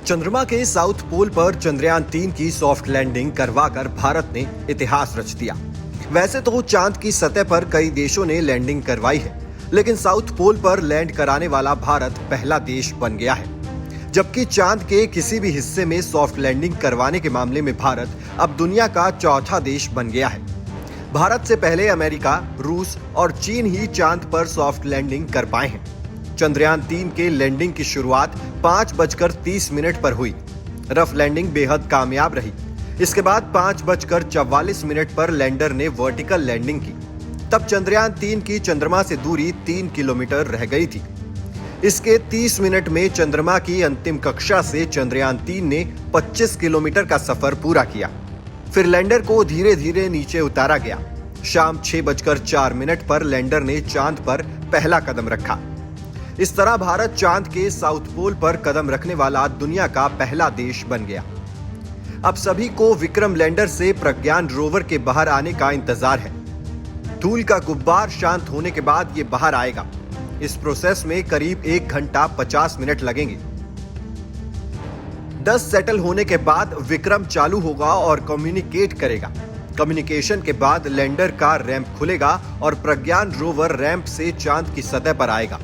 चंद्रमा के south pole पर चंद्रयान-3 की सॉफ्ट लैंडिंग करवाकर भारत ने इतिहास रच दिया। वैसे तो चांद की सतह पर कई देशों ने लैंडिंग करवाई है, लेकिन साउथ पोल पर लैंड कराने वाला भारत पहला देश बन गया है। जबकि चांद के किसी भी हिस्से में सॉफ्ट लैंडिंग करवाने के मामले में भारत अब दुनिया का चौथा देश बन गया है। भारत से पहले अमेरिका, रूस और चीन ही चांद पर सॉफ्ट लैंडिंग कर पाए हैं। चंद्रयान-3 के लैंडिंग की शुरुआत 5:30 पर हुई। रफ लैंडिंग बेहद कामयाब रही। इसके बाद 5:44 पर लैंडर ने वर्टिकल लैंडिंग की। तब चंद्रयान-3 की चंद्रमा से दूरी 3 किलोमीटर रह गई थी। इसके 30 मिनट में चंद्रमा की अंतिम कक्षा से चंद्रयान-3 ने 25 किलोमीटर का सफर पूरा किया। फिर लैंडर को धीरे धीरे नीचे उतारा गया। शाम 6:04 पर लैंडर ने चांद पर पहला कदम रखा। इस तरह भारत चांद के साउथ पोल पर कदम रखने वाला दुनिया का पहला देश बन गया। अब सभी को विक्रम लैंडर से प्रज्ञान रोवर के बाहर आने का इंतजार है। धूल का गुब्बार शांत होने के बाद ये बाहर आएगा। इस प्रोसेस में करीब 1 घंटा 50 मिनट लगेंगे। 10 सेटल होने के बाद विक्रम चालू होगा और कम्युनिकेट करेगा। कम्युनिकेशन के बाद लैंडर का रैंप खुलेगा और प्रज्ञान रोवर रैंप से चांद की सतह पर आएगा।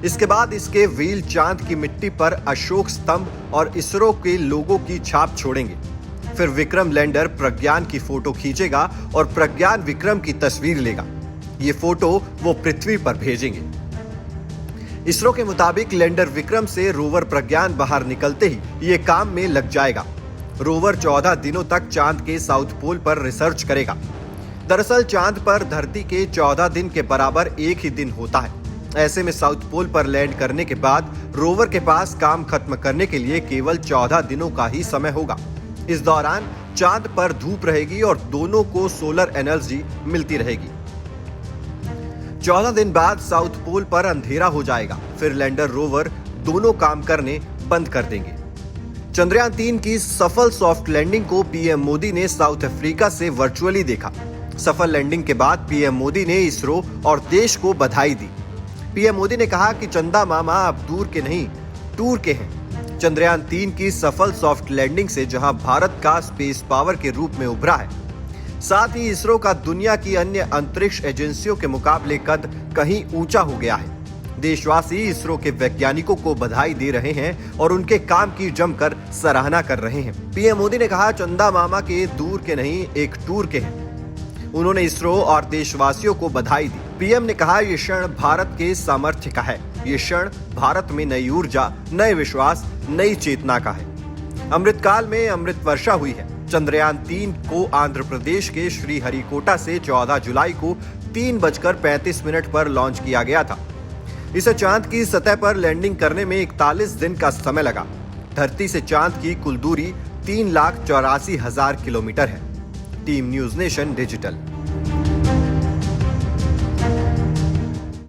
इसके बाद इसके व्हील चांद की मिट्टी पर अशोक स्तंभ और इसरो के लोगों की छाप छोड़ेंगे। फिर विक्रम लैंडर प्रज्ञान की फोटो खींचेगा और प्रज्ञान विक्रम की तस्वीर लेगा। ये फोटो वो पृथ्वी पर भेजेंगे। इसरो के मुताबिक लैंडर विक्रम से रोवर प्रज्ञान बाहर निकलते ही ये काम में लग जाएगा। रोवर 14 दिनों तक चांद के साउथ पोल पर रिसर्च करेगा। दरअसल चांद पर धरती के 14 दिन के बराबर एक ही दिन होता है। ऐसे में साउथ पोल पर लैंड करने के बाद रोवर के पास काम खत्म करने के लिए केवल 14 दिनों का ही समय होगा। इस दौरान चांद पर धूप रहेगी और दोनों को सोलर एनर्जी मिलती रहेगी। 14 दिन बाद साउथ पोल पर अंधेरा हो जाएगा। फिर लैंडर रोवर दोनों काम करने बंद कर देंगे। चंद्रयान-3 की सफल सॉफ्ट लैंडिंग को पीएम मोदी ने साउथ अफ्रीका से वर्चुअली देखा। सफल लैंडिंग के बाद पीएम मोदी ने इसरो और देश को बधाई दी। पीएम मोदी ने कहा कि चंदा मामा अब दूर के नहीं, टूर के हैं। चंद्रयान-3 की सफल सॉफ्ट लैंडिंग से जहां भारत का स्पेस पावर के रूप में उभरा है, साथ ही इसरो का दुनिया की अन्य अंतरिक्ष एजेंसियों के मुकाबले कद कहीं ऊंचा हो गया है। देशवासी इसरो के वैज्ञानिकों को बधाई दे रहे हैं और उनके काम की जमकर सराहना कर रहे हैं। पीएम मोदी ने कहा, चंदा मामा के दूर के नहीं, एक टूर के हैं। उन्होंने इसरो और देशवासियों को बधाई दी। पीएम ने कहा, ये क्षण भारत के सामर्थ्य का है। ये क्षण भारत में नई ऊर्जा, नए विश्वास, नई चेतना का है। अमृतकाल में अमृत वर्षा हुई है। चंद्रयान-3 को आंध्र प्रदेश के श्रीहरिकोटा से 14 जुलाई को 3:35 पर लॉन्च किया गया था। इसे चांद की सतह पर लैंडिंग करने में 41 दिन का समय लगा। धरती से चांद की कुल दूरी 3,84,000 किलोमीटर है। Team news nation digital.